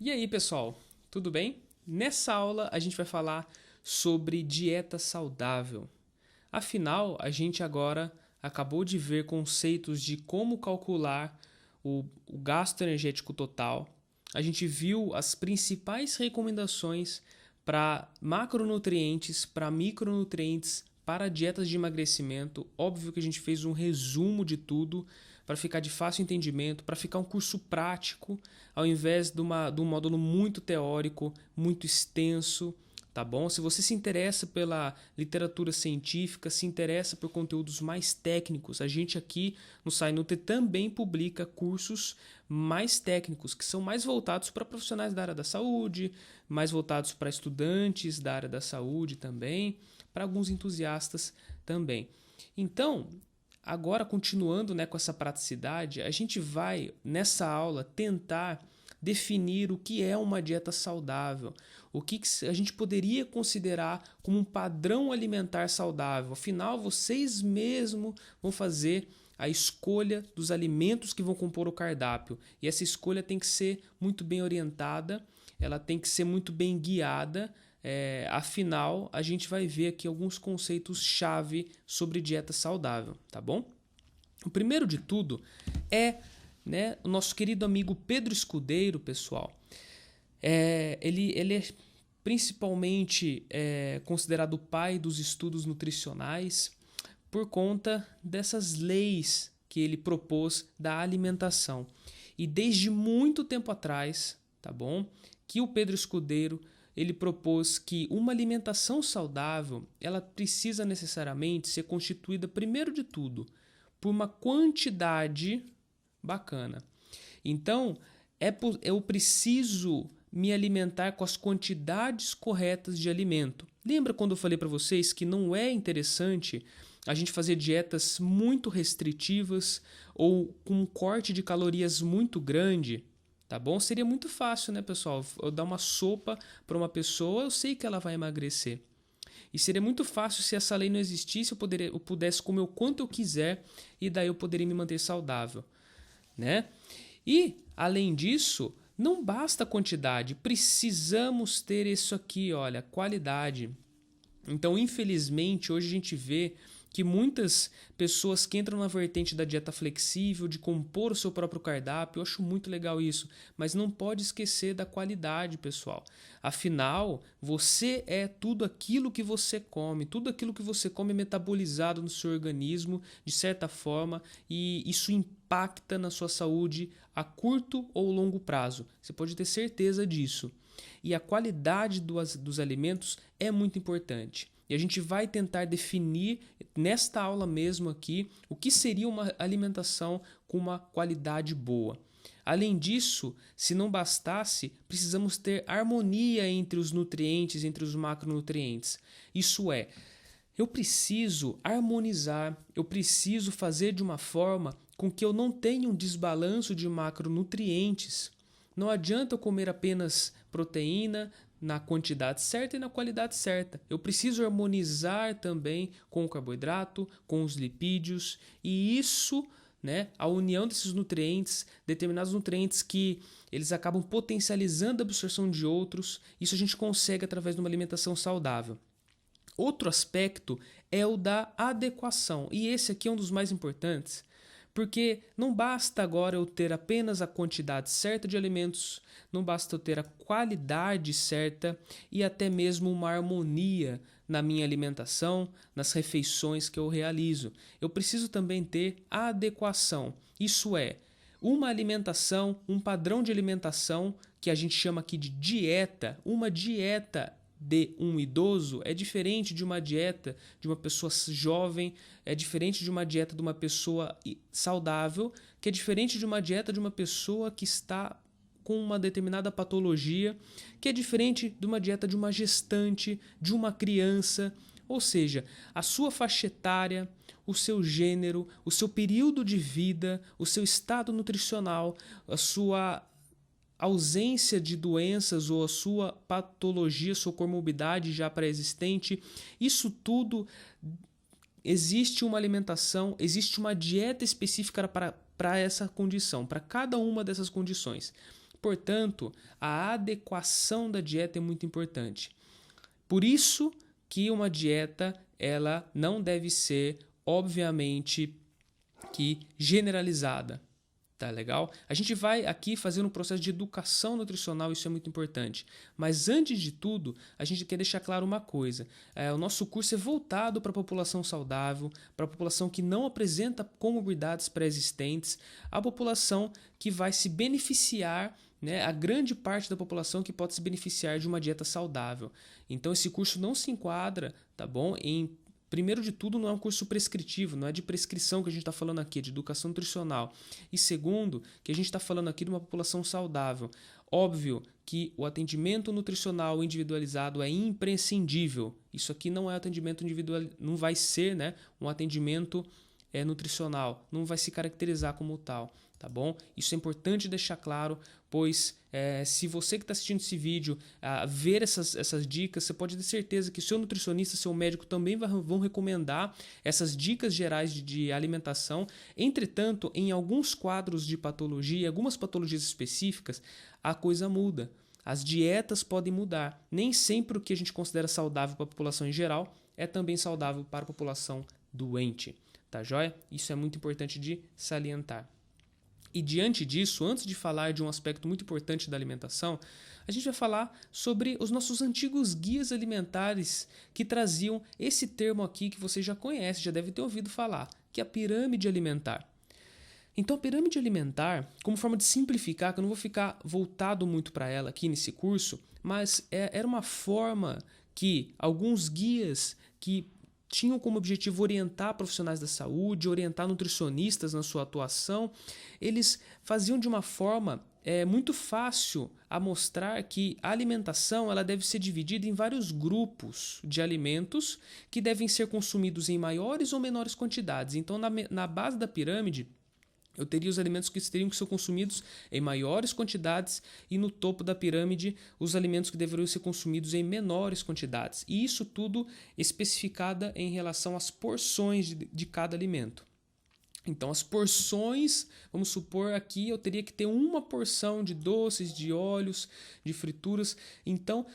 E aí, pessoal, tudo bem? Nessa aula a gente vai falar sobre dieta saudável. Afinal, a gente agora acabou de ver conceitos de como calcular o gasto energético total. A gente viu as principais recomendações para macronutrientes, para micronutrientes, para dietas de emagrecimento. Óbvio que a gente fez um resumo de tudo para ficar de fácil entendimento, para ficar um curso prático, ao invés de um módulo muito teórico, muito extenso, tá bom? Se você se interessa pela literatura científica, se interessa por conteúdos mais técnicos, a gente aqui no SciNutri também publica cursos mais técnicos, que são mais voltados para profissionais da área da saúde, mais voltados para estudantes da área da saúde também, para alguns entusiastas também. Então, agora continuando, né, com essa praticidade, a gente vai nessa aula tentar definir o que é uma dieta saudável, o que a gente poderia considerar como um padrão alimentar saudável. Afinal, vocês mesmos vão fazer a escolha dos alimentos que vão compor o cardápio. E essa escolha tem que ser muito bem orientada, ela tem que ser muito bem guiada. Afinal, a gente vai ver aqui alguns conceitos-chave sobre dieta saudável, tá bom? O primeiro de tudo é, né, o nosso querido amigo Pedro Escudeiro, pessoal. Ele é principalmente considerado o pai dos estudos nutricionais por conta dessas leis que ele propôs da alimentação. E desde muito tempo atrás, tá bom? Que o Pedro Escudeiro ele propôs que uma alimentação saudável ela precisa necessariamente ser constituída, primeiro de tudo, por uma quantidade bacana. Então, eu preciso me alimentar com as quantidades corretas de alimento. Lembra quando eu falei para vocês que não é interessante a gente fazer dietas muito restritivas ou com um corte de calorias muito grande? Tá bom? Seria muito fácil, né, pessoal? Eu dar uma sopa para uma pessoa, eu sei que ela vai emagrecer. E seria muito fácil se essa lei não existisse, eu pudesse comer o quanto eu quiser e daí eu poderia me manter saudável, né? E, além disso, não basta a quantidade, precisamos ter isso aqui, olha, qualidade. Então, infelizmente, hoje a gente vê que muitas pessoas que entram na vertente da dieta flexível, de compor o seu próprio cardápio, eu acho muito legal isso, mas não pode esquecer da qualidade, pessoal. Afinal, você é tudo aquilo que você come é metabolizado no seu organismo, de certa forma, e isso impacta na sua saúde a curto ou longo prazo. Você pode ter certeza disso. E a qualidade dos alimentos é muito importante. E a gente vai tentar definir nesta aula mesmo aqui o que seria uma alimentação com uma qualidade boa. Além disso, se não bastasse, precisamos ter harmonia entre os nutrientes, entre os macronutrientes. Isso é, eu preciso harmonizar, eu preciso fazer de uma forma com que eu não tenha um desbalanço de macronutrientes. Não adianta eu comer apenas proteína na quantidade certa e na qualidade certa. Eu preciso harmonizar também com o carboidrato, com os lipídios, e isso, né, a união desses nutrientes, determinados nutrientes que eles acabam potencializando a absorção de outros, isso a gente consegue através de uma alimentação saudável. Outro aspecto é o da adequação, e esse aqui é um dos mais importantes, porque não basta agora eu ter apenas a quantidade certa de alimentos, não basta eu ter a qualidade certa e até mesmo uma harmonia na minha alimentação, nas refeições que eu realizo. Eu preciso também ter a adequação, isso é, uma alimentação, um padrão de alimentação que a gente chama aqui de dieta, uma dieta de um idoso é diferente de uma dieta de uma pessoa jovem, é diferente de uma dieta de uma pessoa saudável, que é diferente de uma dieta de uma pessoa que está com uma determinada patologia, que é diferente de uma dieta de uma gestante, de uma criança. Ou seja, a sua faixa etária, o seu gênero, o seu período de vida, o seu estado nutricional, a sua ausência de doenças ou a sua patologia, sua comorbidade já pré-existente, isso tudo existe uma alimentação, existe uma dieta específica para essa condição, para cada uma dessas condições. Portanto, a adequação da dieta é muito importante. Por isso que uma dieta ela não deve ser, obviamente, que generalizada. Tá legal? A gente vai aqui fazer um processo de educação nutricional, isso é muito importante. Mas antes de tudo, a gente quer deixar claro uma coisa. O nosso curso é voltado para a população saudável, para a população que não apresenta comorbidades pré-existentes, a população que vai se beneficiar, né, a grande parte da população que pode se beneficiar de uma dieta saudável. Então esse curso não se enquadra, tá bom, primeiro de tudo, não é um curso prescritivo, não é de prescrição que a gente está falando aqui, é de educação nutricional. E segundo, que a gente está falando aqui de uma população saudável. Óbvio que o atendimento nutricional individualizado é imprescindível. Isso aqui não é atendimento individual, não vai ser, né, um atendimento nutricional, não vai se caracterizar como tal. Tá bom? Isso é importante deixar claro, pois se você que está assistindo esse vídeo ver essas dicas, você pode ter certeza que seu nutricionista, seu médico também vão recomendar essas dicas gerais de alimentação. Entretanto, em alguns quadros de patologia, algumas patologias específicas, a coisa muda. As dietas podem mudar. Nem sempre o que a gente considera saudável para a população em geral é também saudável para a população doente. Tá joia? Isso é muito importante de salientar. E diante disso, antes de falar de um aspecto muito importante da alimentação, a gente vai falar sobre os nossos antigos guias alimentares que traziam esse termo aqui que você já conhece, já deve ter ouvido falar, que é a pirâmide alimentar. Então a pirâmide alimentar, como forma de simplificar, que eu não vou ficar voltado muito para ela aqui nesse curso, mas era uma forma que alguns guias que tinham como objetivo orientar profissionais da saúde, orientar nutricionistas na sua atuação, eles faziam de uma forma muito fácil a mostrar que a alimentação ela deve ser dividida em vários grupos de alimentos que devem ser consumidos em maiores ou menores quantidades. Então, na base da pirâmide, eu teria os alimentos que teriam que ser consumidos em maiores quantidades e no topo da pirâmide os alimentos que deveriam ser consumidos em menores quantidades. E isso tudo especificada em relação às porções de cada alimento. Então as porções, vamos supor aqui eu teria que ter uma porção de doces, de óleos, de frituras. Então,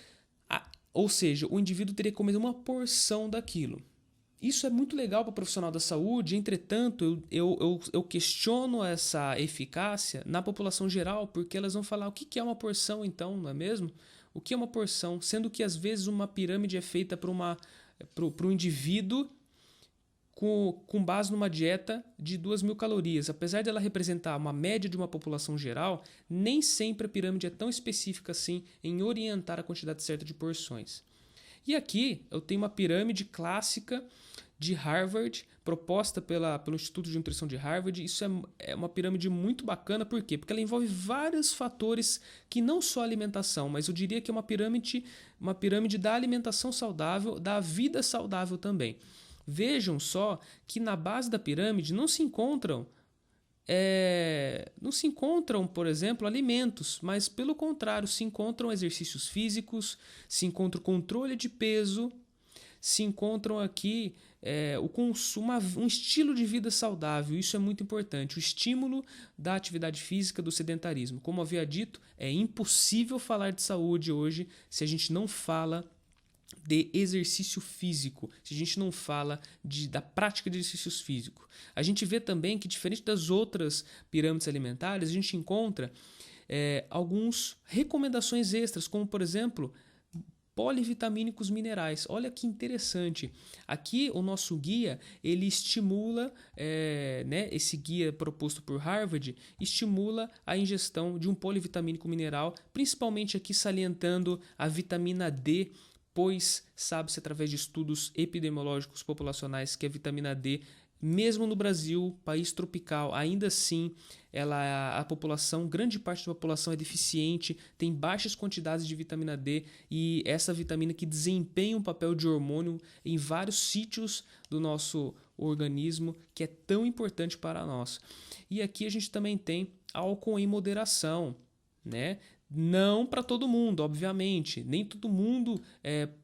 ou seja, o indivíduo teria que comer uma porção daquilo. Isso é muito legal para o profissional da saúde, entretanto, eu questiono essa eficácia na população geral, porque elas vão falar o que é uma porção então, não é mesmo? O que é uma porção? Sendo que às vezes uma pirâmide é feita para um indivíduo com base numa dieta de 2.000 calorias. Apesar de ela representar uma média de uma população geral, nem sempre a pirâmide é tão específica assim em orientar a quantidade certa de porções. E aqui eu tenho uma pirâmide clássica de Harvard, proposta pelo Instituto de Nutrição de Harvard. Isso é uma pirâmide muito bacana, por quê? Porque ela envolve vários fatores que não só a alimentação, mas eu diria que é uma pirâmide da alimentação saudável, da vida saudável também. Vejam só que na base da pirâmide não se encontram, por exemplo, alimentos, mas pelo contrário, se encontram exercícios físicos, se encontra o controle de peso, se encontram aqui o consumo, um estilo de vida saudável. Isso é muito importante, o estímulo da atividade física, do sedentarismo. Como havia dito, é impossível falar de saúde hoje se a gente não fala de exercício físico, se a gente não fala da prática de exercícios físicos. A gente vê também que, diferente das outras pirâmides alimentares, a gente encontra algumas recomendações extras, como, por exemplo, polivitamínicos minerais. Olha que interessante. Aqui o nosso guia, ele estimula, esse guia proposto por Harvard, estimula a ingestão de um polivitamínico mineral, principalmente aqui salientando a vitamina D, pois sabe-se através de estudos epidemiológicos populacionais que a vitamina D, mesmo no Brasil, país tropical, ainda assim, a população, grande parte da população é deficiente, tem baixas quantidades de vitamina D, e essa vitamina que desempenha um papel de hormônio em vários sítios do nosso organismo, que é tão importante para nós. E aqui a gente também tem álcool em moderação, né? Não para todo mundo, obviamente. Nem todo mundo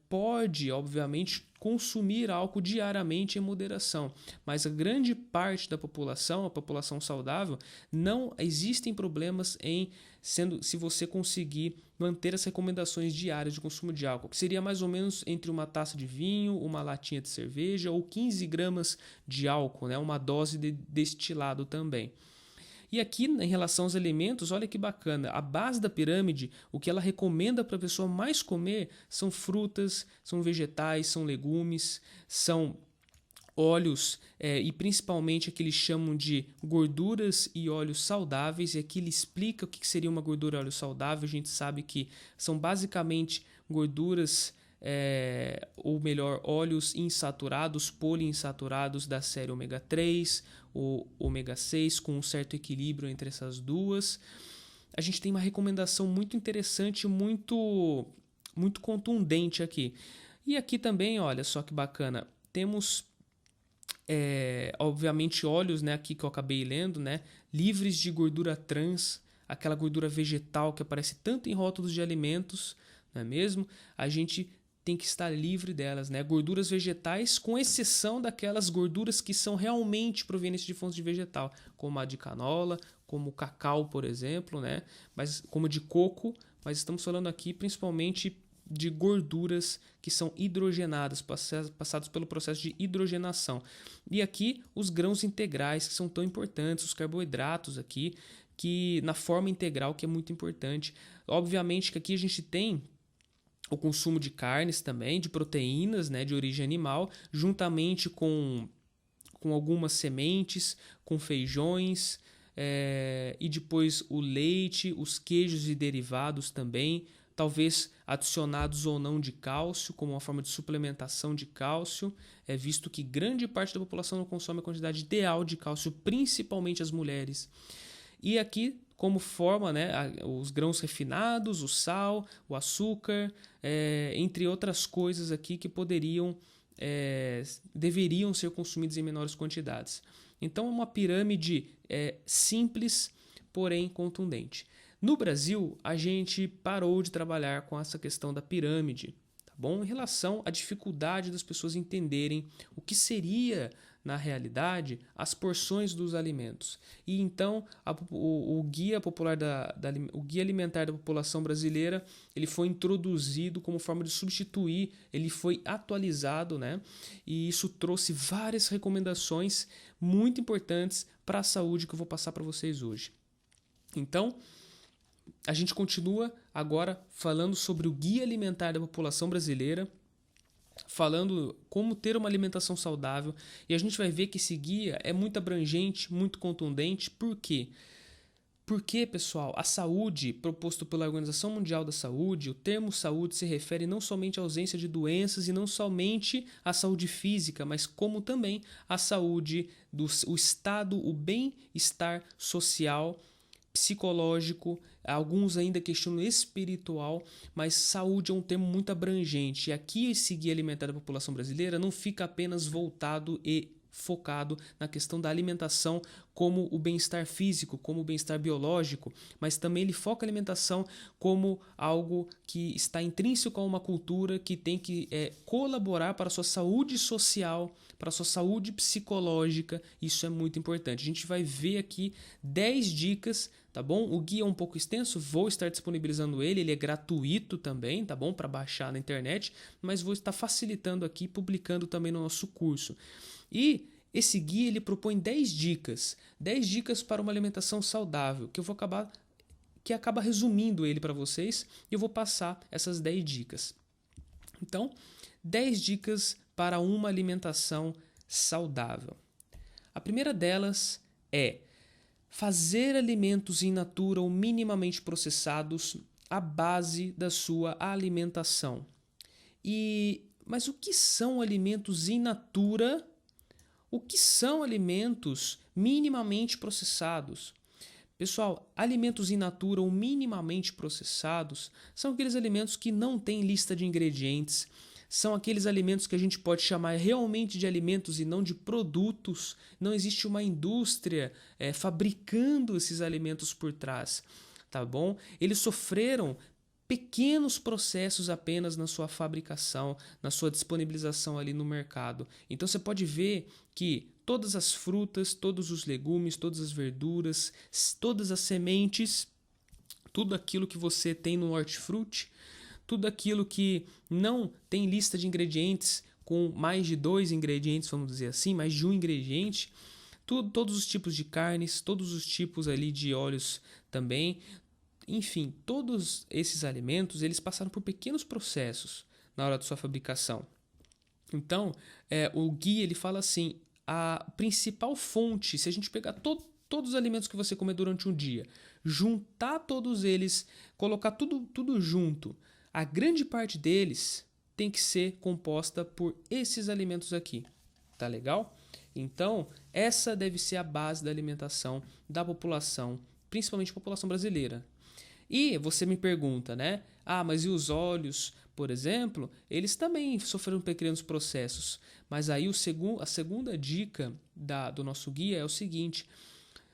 pode, obviamente, consumir álcool diariamente em moderação. Mas a grande parte da população, a população saudável, não existem problemas em se você conseguir manter as recomendações diárias de consumo de álcool, que seria mais ou menos entre uma taça de vinho, uma latinha de cerveja ou 15 gramas de álcool, né? Uma dose de destilado também. E aqui, em relação aos alimentos, olha que bacana. A base da pirâmide, o que ela recomenda para a pessoa mais comer são frutas, são vegetais, são legumes, são óleos e principalmente o que eles chamam de gorduras e óleos saudáveis. E aqui ele explica o que seria uma gordura e óleo saudável. A gente sabe que são basicamente gorduras, ou melhor, óleos insaturados, poliinsaturados da série ômega 3 ou ômega 6, com um certo equilíbrio entre essas duas. A gente tem uma recomendação muito interessante, muito contundente aqui. E aqui também, olha só que bacana, temos obviamente óleos, né, aqui que eu acabei lendo, né, livres de gordura trans, aquela gordura vegetal que aparece tanto em rótulos de alimentos, não é mesmo? A gente tem que estar livre delas, né? Gorduras vegetais, com exceção daquelas gorduras que são realmente provenientes de fontes de vegetal, como a de canola, como o cacau, por exemplo, né? Mas como de coco, mas estamos falando aqui principalmente de gorduras que são hidrogenadas, passadas pelo processo de hidrogenação. E aqui os grãos integrais, que são tão importantes, os carboidratos aqui, que na forma integral, que é muito importante. Obviamente que aqui a gente tem o consumo de carnes também, de proteínas, né, de origem animal, juntamente com algumas sementes, com feijões, e depois o leite, os queijos e derivados também, talvez adicionados ou não de cálcio, como uma forma de suplementação de cálcio, visto que grande parte da população não consome a quantidade ideal de cálcio, principalmente as mulheres. E aqui, como forma, né, os grãos refinados, o sal, o açúcar, entre outras coisas aqui que deveriam ser consumidos em menores quantidades. Então, é uma pirâmide simples, porém contundente. No Brasil, a gente parou de trabalhar com essa questão da pirâmide, tá bom? Em relação à dificuldade das pessoas entenderem o que seria, na realidade, as porções dos alimentos. E então o guia popular o guia alimentar da população brasileira, ele foi introduzido como forma de substituir, ele foi atualizado, né? E isso trouxe várias recomendações muito importantes para a saúde que eu vou passar para vocês hoje. Então, a gente continua agora falando sobre o guia alimentar da população brasileira, falando como ter uma alimentação saudável, e a gente vai ver que esse guia é muito abrangente, muito contundente. Por quê? Porque, pessoal, a saúde proposto pela Organização Mundial da Saúde, o termo saúde se refere não somente à ausência de doenças e não somente à saúde física, mas como também à saúde, o estado, o bem-estar social, psicológico, alguns ainda questionam espiritual, mas saúde é um termo muito abrangente. E aqui esse guia alimentar da população brasileira não fica apenas voltado e focado na questão da alimentação como o bem-estar físico, como o bem-estar biológico, mas também ele foca a alimentação como algo que está intrínseco a uma cultura que tem que colaborar para a sua saúde social, para a sua saúde psicológica. Isso é muito importante. A gente vai ver aqui 10 dicas, tá bom? O guia é um pouco extenso, vou estar disponibilizando ele é gratuito também, tá bom? Para baixar na internet, mas vou estar facilitando aqui, publicando também no nosso curso. E esse guia ele propõe 10 dicas para uma alimentação saudável, que acaba resumindo ele para vocês, e eu vou passar essas 10 dicas. Então, 10 dicas para uma alimentação saudável. A primeira delas é fazer alimentos in natura ou minimamente processados a base da sua alimentação. Mas o que são alimentos in natura? O que são alimentos minimamente processados? Pessoal, alimentos in natura ou minimamente processados são aqueles alimentos que não têm lista de ingredientes, são aqueles alimentos que a gente pode chamar realmente de alimentos e não de produtos. Não existe uma indústria fabricando esses alimentos por trás, tá bom? Eles sofreram pequenos processos apenas na sua fabricação, na sua disponibilização ali no mercado. Então você pode ver que todas as frutas, todos os legumes, todas as verduras, todas as sementes, tudo aquilo que você tem no hortifruti, tudo aquilo que não tem lista de ingredientes com mais de 2 ingredientes, vamos dizer assim, mais de um ingrediente, todos os tipos de carnes, todos os tipos ali de óleos também, enfim, todos esses alimentos, eles passaram por pequenos processos na hora da sua fabricação. Então, o guia ele fala assim, a principal fonte, se a gente pegar todos os alimentos que você comer durante um dia, juntar todos eles, colocar tudo junto, a grande parte deles tem que ser composta por esses alimentos aqui. Tá legal? Então, essa deve ser a base da alimentação da população, principalmente a população brasileira. E você me pergunta, né? Mas e os óleos, por exemplo, eles também sofreram pequenos processos. Mas aí a segunda dica do nosso guia é o seguinte: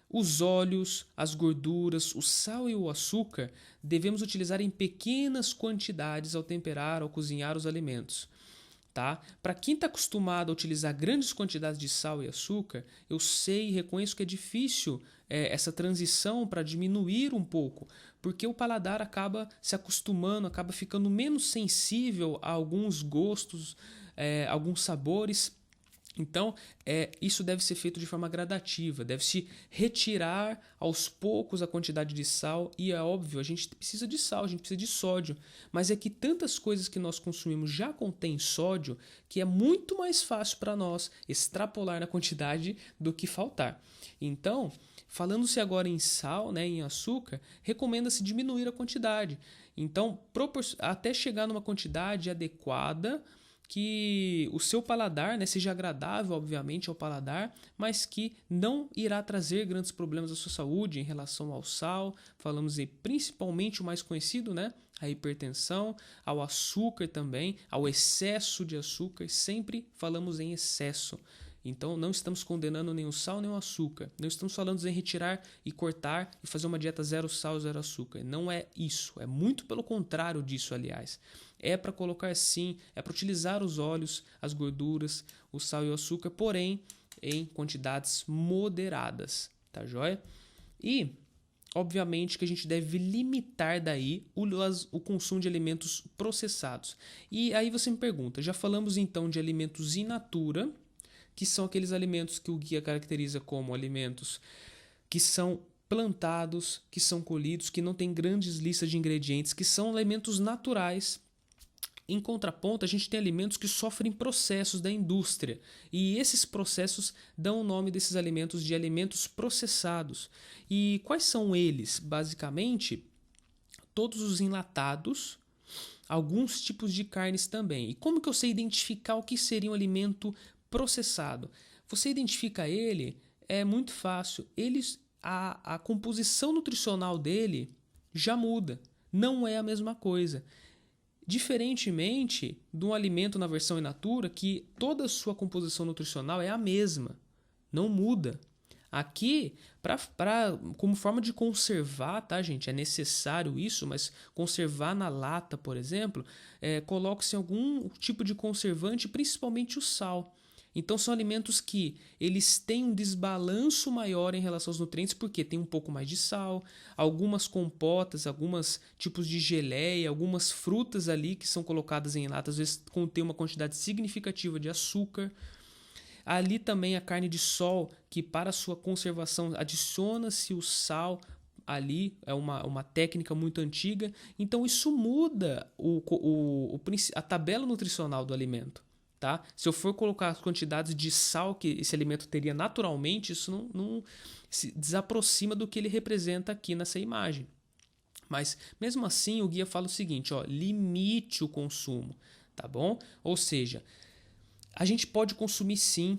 os óleos, as gorduras, o sal e o açúcar devemos utilizar em pequenas quantidades ao temperar ou cozinhar os alimentos. Tá? Para quem está acostumado a utilizar grandes quantidades de sal e açúcar, eu sei e reconheço que é difícil essa transição para diminuir um pouco, porque o paladar acaba se acostumando, acaba ficando menos sensível a alguns gostos, alguns sabores. Então, isso deve ser feito de forma gradativa, deve-se retirar aos poucos a quantidade de sal, e é óbvio, a gente precisa de sal, a gente precisa de sódio, mas é que tantas coisas que nós consumimos já contêm sódio que é muito mais fácil para nós extrapolar na quantidade do que faltar. Então, falando-se agora em sal, né, em açúcar, recomenda-se diminuir a quantidade. Então, até chegar numa quantidade adequada, que o seu paladar, né, seja agradável, obviamente, ao paladar, mas que não irá trazer grandes problemas à sua saúde em relação ao sal. Falamos principalmente o mais conhecido, né, a hipertensão, ao açúcar também, ao excesso de açúcar. Sempre falamos em excesso. Então, não estamos condenando nem o sal nem o açúcar. Não estamos falando em retirar e cortar e fazer uma dieta zero sal, zero açúcar. Não é isso. É muito pelo contrário disso, aliás. É para colocar sim, é para utilizar os óleos, as gorduras, o sal e o açúcar, porém em quantidades moderadas, tá joia? E, obviamente, que a gente deve limitar daí o consumo de alimentos processados. E aí você me pergunta, já falamos então de alimentos in natura, que são aqueles alimentos que o guia caracteriza como alimentos que são plantados, que são colhidos, que não tem grandes listas de ingredientes, que são alimentos naturais. Em contraponto, a gente tem alimentos que sofrem processos da indústria, e esses processos dão o nome desses alimentos de alimentos processados. E quais são eles? Basicamente, todos os enlatados, alguns tipos de carnes também. E como que eu sei identificar o que seria um alimento processado? Você identifica ele, é muito fácil. A composição nutricional dele já muda, não é a mesma coisa. Diferentemente de um alimento na versão in natura, que toda a sua composição nutricional é a mesma, não muda. Aqui, como forma de conservar, tá, gente? É necessário isso, mas conservar na lata, por exemplo, coloca-se algum tipo de conservante, principalmente o sal. Então são alimentos que eles têm um desbalanço maior em relação aos nutrientes, porque tem um pouco mais de sal, algumas compotas, alguns tipos de geleia, algumas frutas ali que são colocadas em lata, às vezes contém uma quantidade significativa de açúcar. Ali também a carne de sol, que para sua conservação adiciona-se o sal, ali é uma técnica muito antiga. Então isso muda a tabela nutricional do alimento. Tá? Se eu for colocar as quantidades de sal que esse alimento teria naturalmente, isso não se desaproxima do que ele representa aqui nessa imagem. Mas mesmo assim o guia fala o seguinte, limite o consumo, tá bom? Ou seja, a gente pode consumir sim,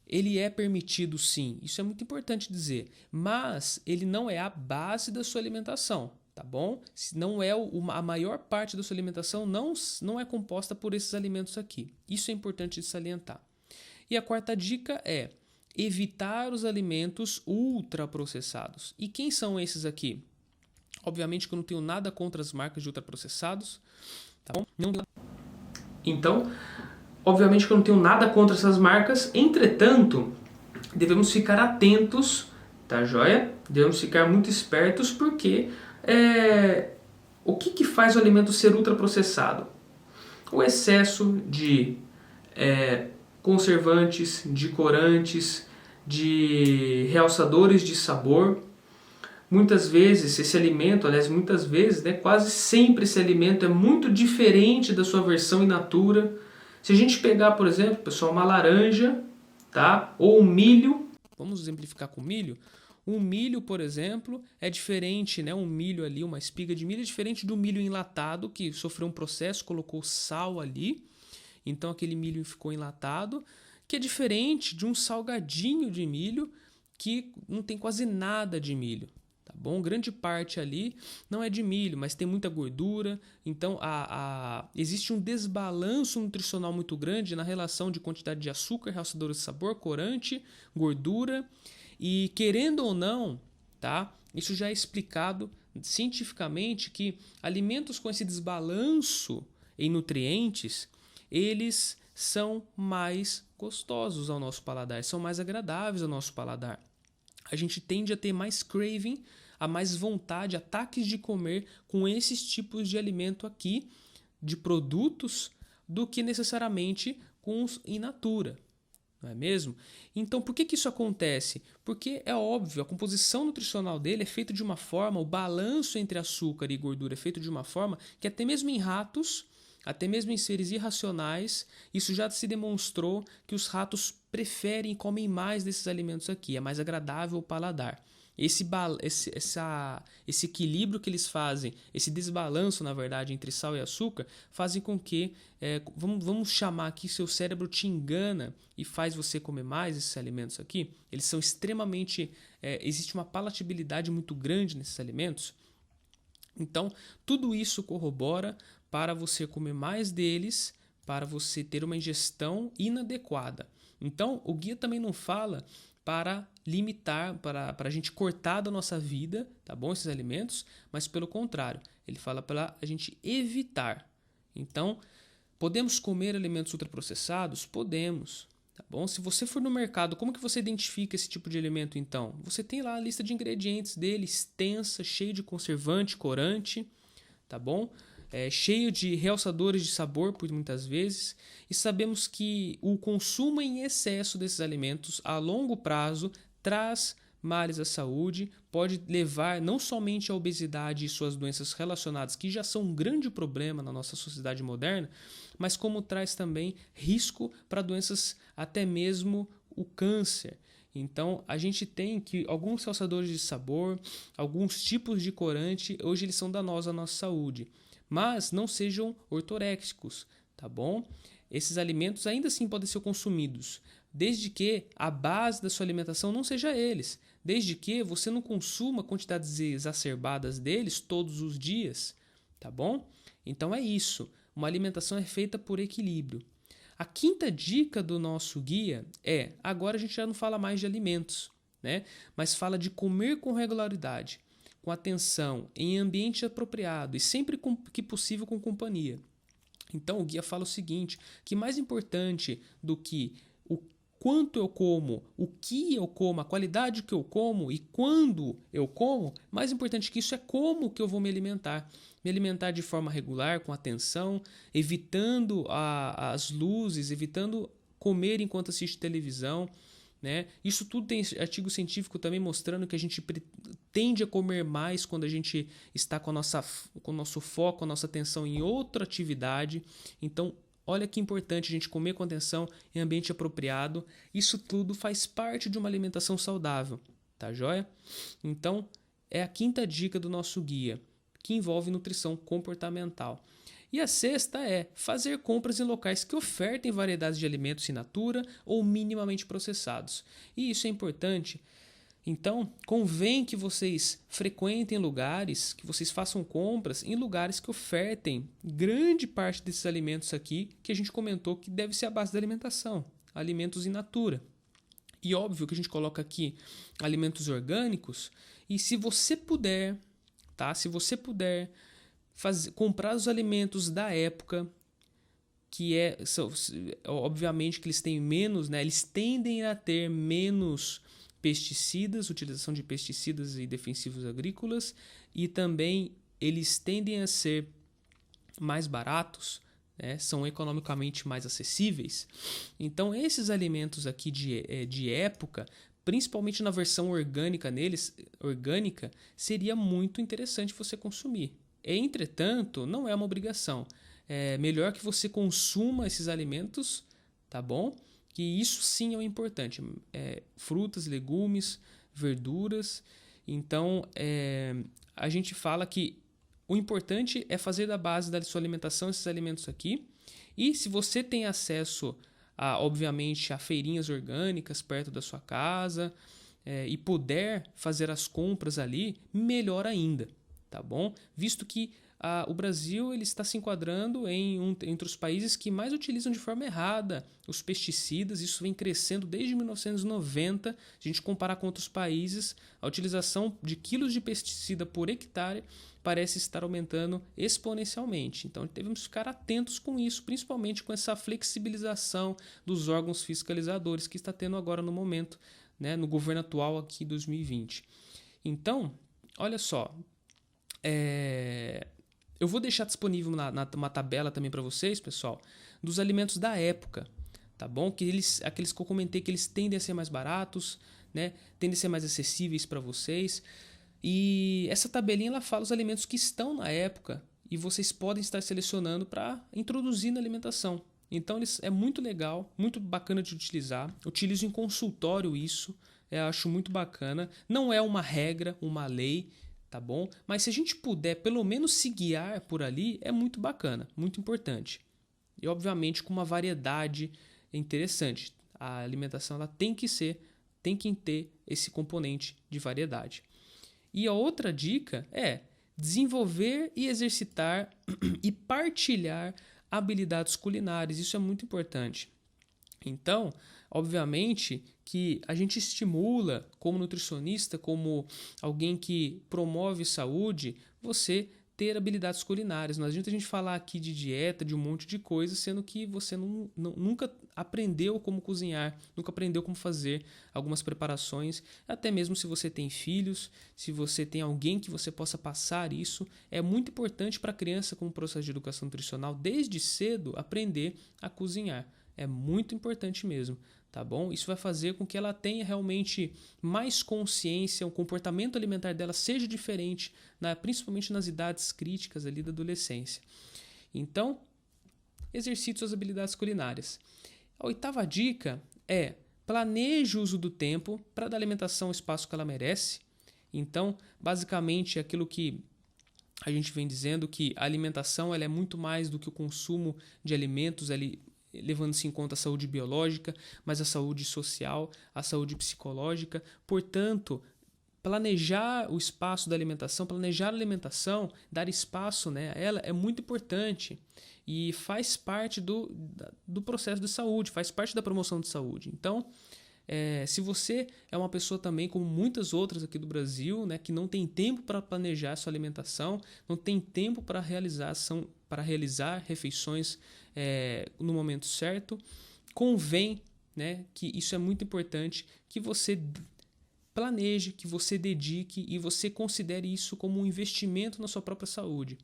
ele é permitido sim, isso é muito importante dizer, mas ele não é a base da sua alimentação. Tá bom? Se não é a maior parte da sua alimentação não é composta por esses alimentos aqui. Isso é importante de salientar. E a quarta dica é evitar os alimentos ultraprocessados. E quem são esses aqui? Obviamente que eu não tenho nada contra as marcas de ultraprocessados, tá bom? Então, obviamente que eu não tenho nada contra essas marcas, entretanto, devemos ficar atentos, tá joia? Devemos ficar muito espertos porque O que faz o alimento ser ultraprocessado? O excesso de conservantes, de corantes, de realçadores de sabor. Muitas vezes esse alimento, quase sempre esse alimento é muito diferente da sua versão in natura. Se a gente pegar, por exemplo, pessoal, uma laranja, tá? Ou um milho, vamos exemplificar com milho. Um milho, por exemplo, é diferente, né? Um milho ali, uma espiga de milho é diferente do milho enlatado, que sofreu um processo, colocou sal ali, então aquele milho ficou enlatado, que é diferente de um salgadinho de milho que não tem quase nada de milho. Tá bom? Grande parte ali não é de milho, mas tem muita gordura. Então existe um desbalanço nutricional muito grande na relação de quantidade de açúcar, realçadores de sabor, corante, gordura. E querendo ou não, tá? Isso já é explicado cientificamente que alimentos com esse desbalanço em nutrientes, eles são mais gostosos ao nosso paladar, são mais agradáveis ao nosso paladar. A gente tende a ter mais craving, a mais vontade, ataques de comer com esses tipos de alimento aqui, de produtos, do que necessariamente com os in natura. Não é mesmo? Então, por que isso acontece? Porque é óbvio, a composição nutricional dele é feita de uma forma, o balanço entre açúcar e gordura é feito de uma forma que até mesmo em ratos, até mesmo em seres irracionais, isso já se demonstrou que os ratos preferem e comem mais desses alimentos aqui, é mais agradável ao paladar. Esse equilíbrio que eles fazem, esse desbalanço, na verdade, entre sal e açúcar, fazem com que, vamos chamar aqui, seu cérebro te engana e faz você comer mais esses alimentos aqui. Eles são extremamente... existe uma palatabilidade muito grande nesses alimentos. Então, tudo isso corrobora para você comer mais deles, para você ter uma ingestão inadequada. Então, o guia também não fala para limitar, para a gente cortar da nossa vida, tá bom, esses alimentos, mas pelo contrário, ele fala para a gente evitar. Então, podemos comer alimentos ultraprocessados? Podemos, tá bom? Se você for no mercado, como que você identifica esse tipo de alimento então? Você tem lá a lista de ingredientes dele, extensa, cheia de conservante, corante, tá bom? Cheio de realçadores de sabor, por muitas vezes, e sabemos que o consumo em excesso desses alimentos a longo prazo traz males à saúde, pode levar não somente à obesidade e suas doenças relacionadas, que já são um grande problema na nossa sociedade moderna, mas como traz também risco para doenças, até mesmo o câncer. Então, a gente tem que alguns realçadores de sabor, alguns tipos de corante, hoje eles são danosos à nossa saúde. Mas não sejam ortoréxicos, tá bom? Esses alimentos ainda assim podem ser consumidos, desde que a base da sua alimentação não seja eles, desde que você não consuma quantidades exacerbadas deles todos os dias, tá bom? Então é isso, uma alimentação é feita por equilíbrio. A quinta dica do nosso guia agora a gente já não fala mais de alimentos, né? Mas fala de comer com regularidade, com atenção, em ambiente apropriado e sempre que possível com companhia. Então o guia fala o seguinte, que mais importante do que o quanto eu como, o que eu como, a qualidade que eu como e quando eu como, mais importante que isso é como que eu vou me alimentar. Me alimentar de forma regular, com atenção, evitando as luzes, evitando comer enquanto assiste televisão, né? Isso tudo tem artigo científico também mostrando que a gente tende a comer mais quando a gente está com o nosso foco, a nossa atenção em outra atividade. Então, olha que importante a gente comer com atenção em ambiente apropriado. Isso tudo faz parte de uma alimentação saudável, tá joia? Então, é a quinta dica do nosso guia, que envolve nutrição comportamental. E a sexta é fazer compras em locais que ofertem variedades de alimentos in natura ou minimamente processados. E isso é importante. Então, convém que vocês frequentem lugares, que vocês façam compras em lugares que ofertem grande parte desses alimentos aqui, que a gente comentou que deve ser a base da alimentação, alimentos in natura. E óbvio que a gente coloca aqui alimentos orgânicos, e se você puder, tá? Se você puder comprar os alimentos da época, que obviamente que eles têm menos, né? Eles tendem a ter menos pesticidas, utilização de pesticidas e defensivos agrícolas, e também eles tendem a ser mais baratos, né? São economicamente mais acessíveis. Então, esses alimentos aqui de época, principalmente na versão orgânica seria muito interessante você consumir. Entretanto, não é uma obrigação. É melhor que você consuma esses alimentos, tá bom? Que isso sim é o importante. Frutas, legumes, verduras. Então, a gente fala que o importante é fazer da base da sua alimentação esses alimentos aqui. E se você tem acesso, obviamente, a feirinhas orgânicas perto da sua casa e puder fazer as compras ali, melhor ainda, tá bom? Visto que o Brasil ele está se enquadrando entre os países que mais utilizam de forma errada os pesticidas. Isso vem crescendo desde 1990. Se a gente comparar com outros países, a utilização de quilos de pesticida por hectare parece estar aumentando exponencialmente. Então, devemos ficar atentos com isso, principalmente com essa flexibilização dos órgãos fiscalizadores que está tendo agora no momento, né, no governo atual aqui 2020. Então, olha só, eu vou deixar disponível uma tabela também para vocês, pessoal, dos alimentos da época, tá bom? Aqueles que eu comentei que eles tendem a ser mais baratos, né? Tendem a ser mais acessíveis para vocês. E essa tabelinha ela fala os alimentos que estão na época e vocês podem estar selecionando para introduzir na alimentação. Então é muito legal, muito bacana de utilizar. Utilizo em consultório isso, eu acho muito bacana. Não é uma regra, uma lei, tá bom? Mas se a gente puder pelo menos se guiar por ali, é muito bacana, muito importante. E obviamente com uma variedade interessante. A alimentação ela tem que ter esse componente de variedade. E a outra dica é desenvolver e exercitar e partilhar habilidades culinárias. Isso é muito importante. Então, obviamente que a gente estimula, como nutricionista, como alguém que promove saúde, você ter habilidades culinárias. Não adianta a gente falar aqui de dieta, de um monte de coisa, sendo que você nunca aprendeu como cozinhar, nunca aprendeu como fazer algumas preparações. Até mesmo se você tem filhos, se você tem alguém que você possa passar isso, é muito importante para a criança, como processo de educação nutricional, desde cedo, aprender a cozinhar. É muito importante mesmo, tá bom? Isso vai fazer com que ela tenha realmente mais consciência, o comportamento alimentar dela seja diferente, principalmente nas idades críticas ali da adolescência. Então, exercite suas habilidades culinárias. A 8ª dica é planeje o uso do tempo para dar à alimentação o espaço que ela merece. Então, basicamente, é aquilo que a gente vem dizendo, que a alimentação ela é muito mais do que o consumo de alimentos ali, levando-se em conta a saúde biológica, mas a saúde social, a saúde psicológica. Portanto, planejar o espaço da alimentação, planejar a alimentação, dar espaço, né, a ela é muito importante e faz parte do processo de saúde, faz parte da promoção de saúde. Então, se você é uma pessoa também, como muitas outras aqui do Brasil, né, que não tem tempo para planejar a sua alimentação, não tem tempo para realizar refeições no momento certo, convém, né, que isso é muito importante, que você planeje, que você dedique e você considere isso como um investimento na sua própria saúde.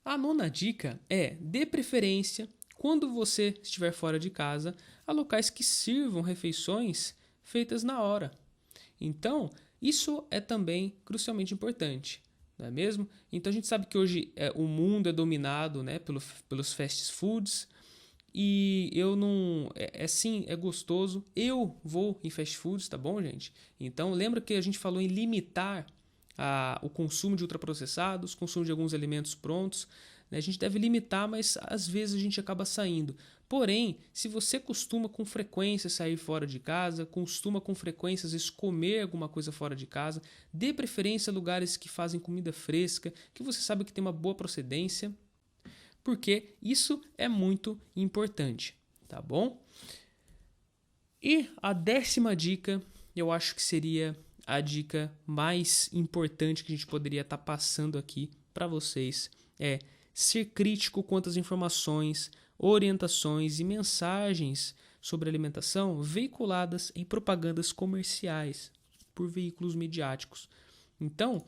A 9ª dica é: dê preferência, quando você estiver fora de casa, a locais que sirvam refeições feitas na hora. Então, isso é também crucialmente importante, não é mesmo? Então a gente sabe que hoje o mundo é dominado, né, pelos fast foods, e eu não... sim, é gostoso. Eu vou em fast foods, tá bom, gente? Então lembra que a gente falou em limitar o consumo de ultraprocessados, consumo de alguns alimentos prontos, né? A gente deve limitar, mas às vezes a gente acaba saindo. Porém, se você costuma com frequência sair fora de casa, costuma com frequência às vezes comer alguma coisa fora de casa, dê preferência a lugares que fazem comida fresca, que você sabe que tem uma boa procedência, porque isso é muito importante, tá bom? E a 10ª dica, eu acho que seria a dica mais importante que a gente poderia estar passando aqui para vocês, é ser crítico quanto às informações, orientações e mensagens sobre alimentação veiculadas em propagandas comerciais por veículos midiáticos. Então,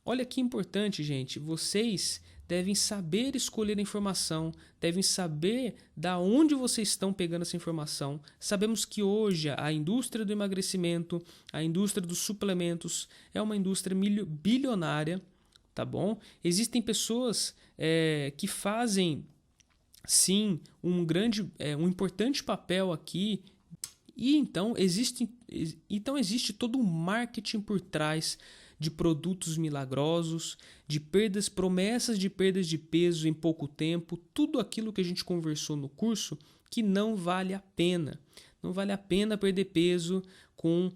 olha que importante, gente, vocês devem saber escolher a informação, devem saber da onde vocês estão pegando essa informação. Sabemos que hoje a indústria do emagrecimento, a indústria dos suplementos é uma indústria bilionária, tá bom? Existem pessoas que fazem, sim, um importante papel aqui. E então existe todo um marketing por trás de produtos milagrosos, de promessas de perdas de peso em pouco tempo, tudo aquilo que a gente conversou no curso que não vale a pena. Não vale a pena perder peso com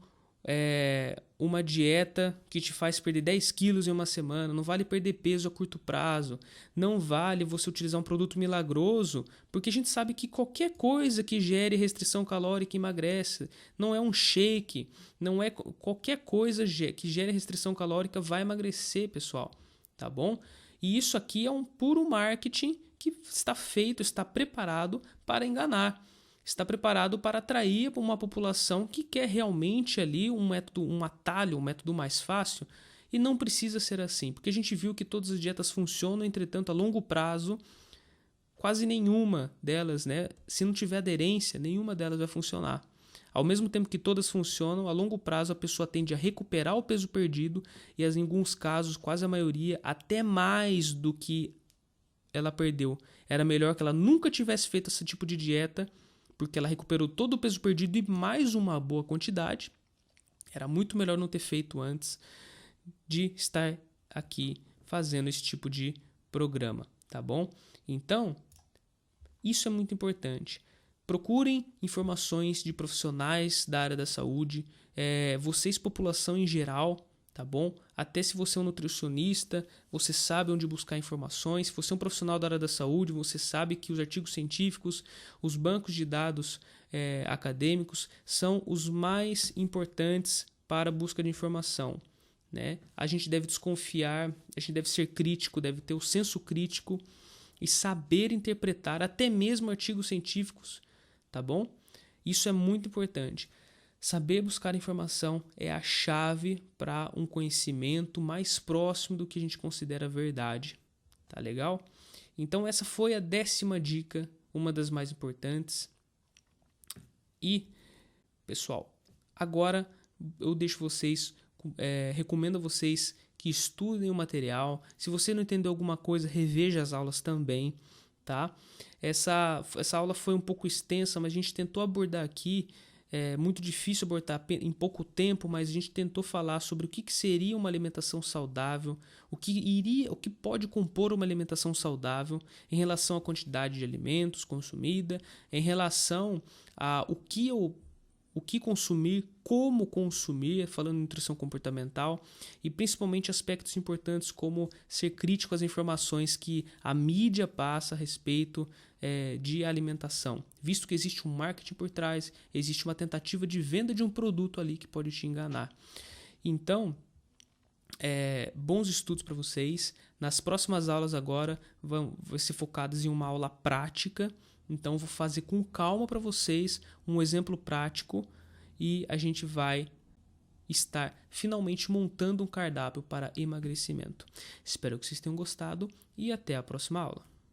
uma dieta que te faz perder 10 quilos em uma semana. Não vale perder peso a curto prazo. Não vale você utilizar um produto milagroso, porque a gente sabe que qualquer coisa que gere restrição calórica emagrece. Não é um shake, não é qualquer coisa que gere restrição calórica vai emagrecer, pessoal. Tá bom? E isso aqui é um puro marketing que está feito, está preparado para enganar. Está preparado para atrair uma população que quer realmente ali um atalho, um método mais fácil, e não precisa ser assim, porque a gente viu que todas as dietas funcionam, entretanto, a longo prazo, quase nenhuma delas, né, se não tiver aderência, nenhuma delas vai funcionar. Ao mesmo tempo que todas funcionam, a longo prazo a pessoa tende a recuperar o peso perdido e, em alguns casos, quase a maioria, até mais do que ela perdeu. Era melhor que ela nunca tivesse feito esse tipo de dieta, porque ela recuperou todo o peso perdido e mais uma boa quantidade. Era muito melhor não ter feito antes de estar aqui fazendo esse tipo de programa, tá bom? Então, isso é muito importante. Procurem informações de profissionais da área da saúde, vocês, população em geral, tá bom? Até se você é um nutricionista, você sabe onde buscar informações. Se você é um profissional da área da saúde, você sabe que os artigos científicos, os bancos de dados acadêmicos são os mais importantes para a busca de informação, né? A gente deve desconfiar, a gente deve ser crítico, deve ter o senso crítico e saber interpretar até mesmo artigos científicos, tá bom? Isso é muito importante. Saber buscar informação é a chave para um conhecimento mais próximo do que a gente considera verdade. Tá legal? Então essa foi a 10ª dica, uma das mais importantes. E, pessoal, agora eu deixo vocês, recomendo a vocês que estudem o material. Se você não entendeu alguma coisa, reveja as aulas também, tá? Essa aula foi um pouco extensa, mas a gente tentou abordar aqui. É muito difícil abordar em pouco tempo, mas a gente tentou falar sobre o que seria uma alimentação saudável, o que pode compor uma alimentação saudável em relação à quantidade de alimentos consumida, em relação a o que consumir, como consumir, falando em nutrição comportamental, e principalmente aspectos importantes como ser crítico às informações que a mídia passa a respeito de alimentação, visto que existe um marketing por trás, existe uma tentativa de venda de um produto ali que pode te enganar. Então, bons estudos para vocês. Nas próximas aulas agora vão ser focadas em uma aula prática. Então, vou fazer com calma para vocês um exemplo prático e a gente vai estar finalmente montando um cardápio para emagrecimento. Espero que vocês tenham gostado e até a próxima aula.